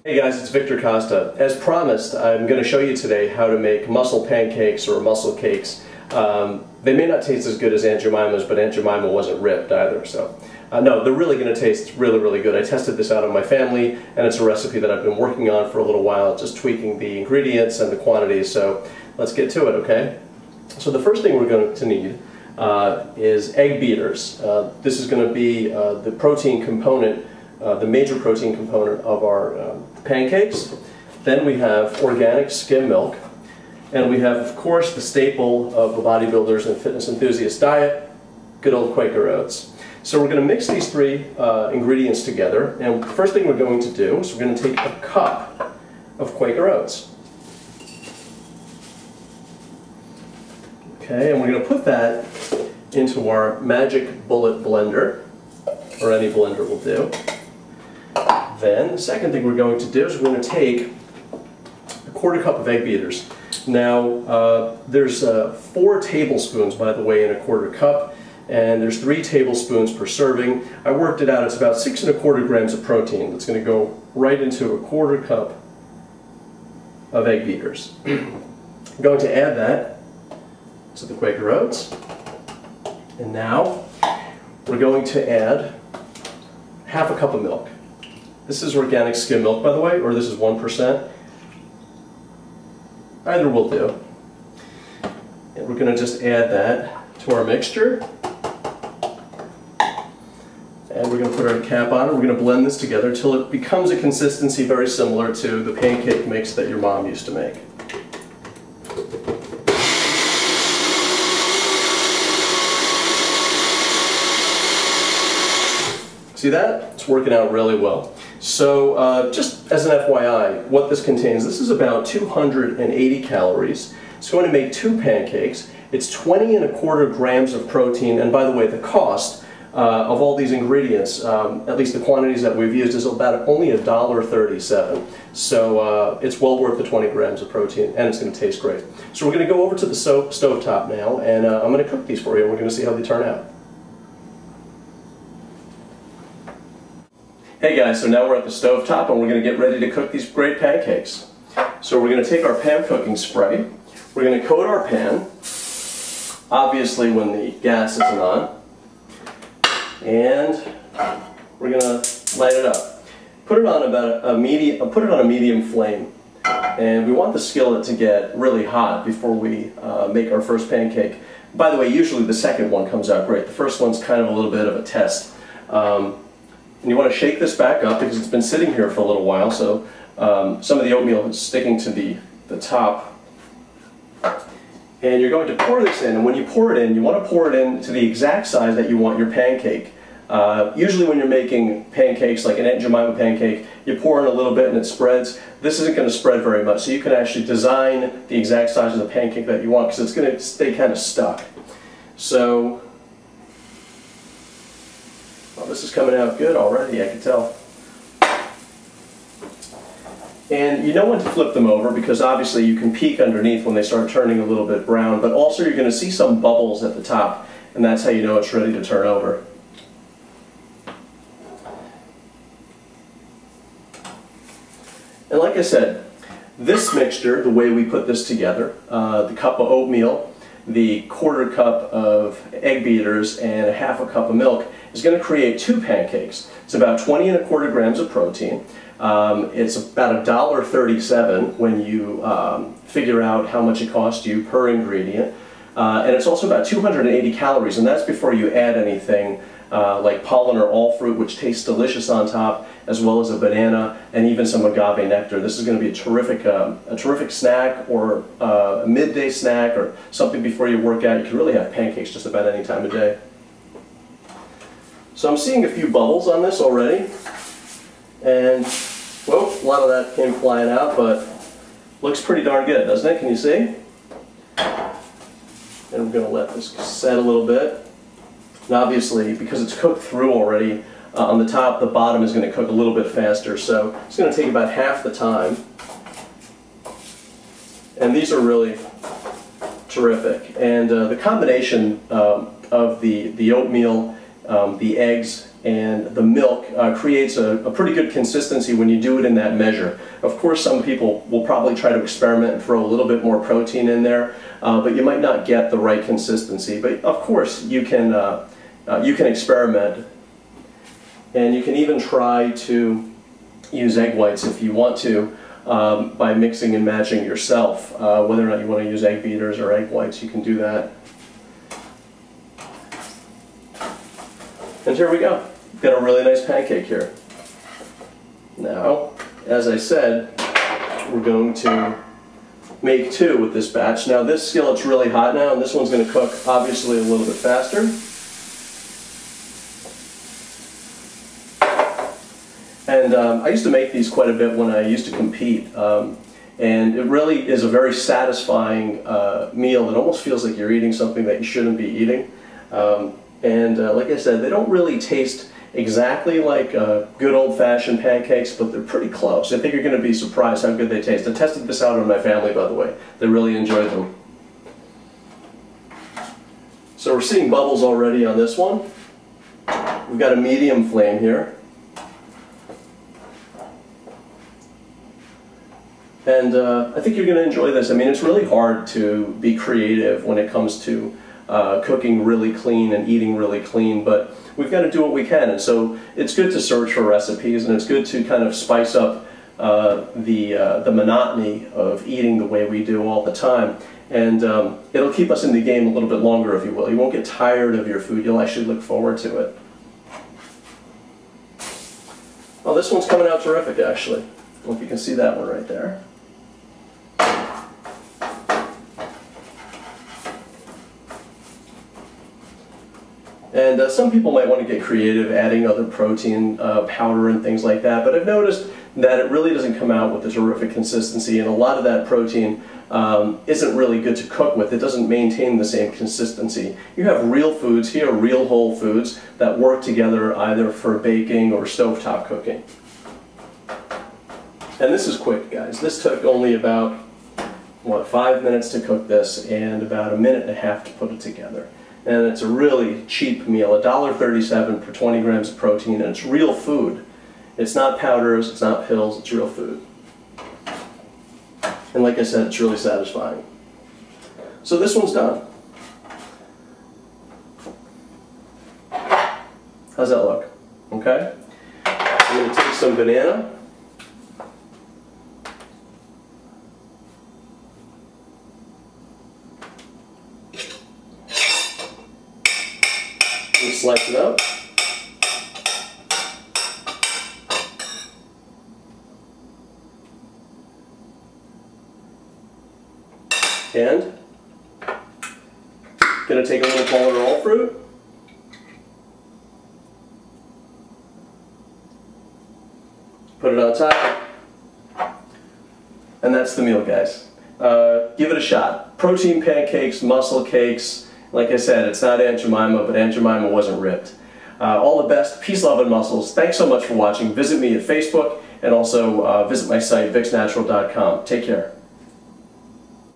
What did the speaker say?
Hey guys, it's Victor Costa. As promised, I'm going to show you today how to make muscle pancakes or muscle cakes. They may not taste as good as Aunt Jemima's, but Aunt Jemima wasn't ripped either, so no, they're really going to taste really good. I tested this out on my family, and it's a recipe that I've been working on for a little while, just tweaking the ingredients and the quantities, so let's get to it, okay? So the first thing we're going to need is egg beaters. This is going to be the protein component, the major protein component of our pancakes. Then we have organic skim milk, and we have, of course, the staple of the bodybuilders and fitness enthusiast diet, good old Quaker oats. So we're going to mix these three ingredients together, and the first thing we're going to do is we're going to take a cup of Quaker oats. Okay, and we're going to put that into our magic bullet blender, or any blender will do. Then, the second thing we're going to do is we're going to take a quarter cup of egg beaters. Now, there's 4 tablespoons, by the way, in a quarter cup, and there's 3 tablespoons per serving. I worked it out, it's about 6 1/4 grams of protein that's going to go right into a quarter cup of egg beaters. I'm going to add that to the Quaker oats, and now we're going to add half a cup of milk. This is organic skim milk, by the way, or this is 1%. Either will do. And we're going to just add that to our mixture. And we're going to put our cap on and we're going to blend this together until it becomes a consistency very similar to the pancake mix that your mom used to make. See that? It's working out really well. So just as an FYI, what this contains, this is about 280 calories. It's going to make 2 pancakes. It's 20 1/4 grams of protein, and by the way, the cost of all these ingredients, at least the quantities that we've used, is about only $1.37. So it's well worth the 20 grams of protein, and it's going to taste great. So we're going to go over to the stove top now, and I'm going to cook these for you, and we're going to see how they turn out. Hey guys, so now we're at the stove top and we're going to get ready to cook these great pancakes. So we're going to take our pan cooking spray, we're going to coat our pan, obviously when the gas isn't on, and we're going to light it up. Put it on about a medium flame, and we want the skillet to get really hot before we make our first pancake. By the way, usually the second one comes out great. The first one's kind of a little bit of a test. And you want to shake this back up because it's been sitting here for a little while, so some of the oatmeal is sticking to the top. And you're going to pour this in, and when you pour it in, you want to pour it in to the exact size that you want your pancake. Usually when you're making pancakes, like an Aunt Jemima pancake, you pour in a little bit and it spreads. This isn't going to spread very much, so you can actually design the exact size of the pancake that you want because it's going to stay kind of stuck. So, well, this is coming out good already, I can tell. And you know when to flip them over because obviously you can peek underneath when they start turning a little bit brown, but also you're going to see some bubbles at the top, and that's how you know it's ready to turn over. And like I said, this mixture, the way we put this together, the cup of oatmeal, the quarter cup of egg beaters, and a half a cup of milk, is going to create 2 pancakes. It's about 20 1/4 grams of protein. It's about $1.37 when you figure out how much it costs you per ingredient. And it's also about 280 calories, and that's before you add anything like pollen or all fruit, which tastes delicious on top, as well as a banana and even some agave nectar. This is going to be a terrific snack, or a midday snack, or something before you work out. You can really have pancakes just about any time of day. So I'm seeing a few bubbles on this already, and well, a lot of that came flying out, but looks pretty darn good, doesn't it? Can you see? And I'm going to let this set a little bit. And obviously, because it's cooked through already, on the top, the bottom is going to cook a little bit faster, so it's going to take about half the time. And these are really terrific. And the combination of the oatmeal, the eggs, and the milk creates a pretty good consistency when you do it in that measure. Of course, some people will probably try to experiment and throw a little bit more protein in there, but you might not get the right consistency. But of course, you can experiment, and you can even try to use egg whites if you want to by mixing and matching yourself. Whether or not you want to use egg beaters or egg whites, you can do that. And here we go. We've got a really nice pancake here. Now, as I said, we're going to make 2 with this batch. Now this skillet's really hot now, and this one's going to cook obviously a little bit faster. And I used to make these quite a bit when I used to compete. And it really is a very satisfying meal. It almost feels like you're eating something that you shouldn't be eating. Like I said, they don't really taste exactly like good old-fashioned pancakes, but they're pretty close. I think you're going to be surprised how good they taste. I tested this out on my family, by the way. They really enjoyed them. So we're seeing bubbles already on this one. We've got a medium flame here. And I think you're going to enjoy this. I mean, it's really hard to be creative when it comes to cooking really clean and eating really clean, but we've got to do what we can. And so it's good to search for recipes, and it's good to kind of spice up the monotony of eating the way we do all the time. And it'll keep us in the game a little bit longer, if you will. You won't get tired of your food. You'll actually look forward to it. Oh, this one's coming out terrific, actually. I don't know if you can see that one right there. And some people might want to get creative, adding other protein powder and things like that, but I've noticed that it really doesn't come out with a terrific consistency, and a lot of that protein isn't really good to cook with. It doesn't maintain the same consistency. You have real foods here, real whole foods, that work together either for baking or stovetop cooking. And this is quick, guys. This took only about, 5 minutes to cook this, and about a minute and a half to put it together. And it's a really cheap meal, $1.37 for 20 grams of protein, and it's real food. It's not powders, it's not pills, it's real food. And like I said, it's really satisfying. So this one's done. How's that look? Okay? I'm going to take some banana. Slice it up. And going to take a little pomerol fruit. Put it on top. And that's the meal, guys. Give it a shot. Protein pancakes, muscle cakes. Like I said, it's not Aunt Jemima, but Aunt Jemima wasn't ripped. All the best. Peace, love, and muscles. Thanks so much for watching. Visit me at Facebook, and also visit my site, vicsnatural.com. Take care.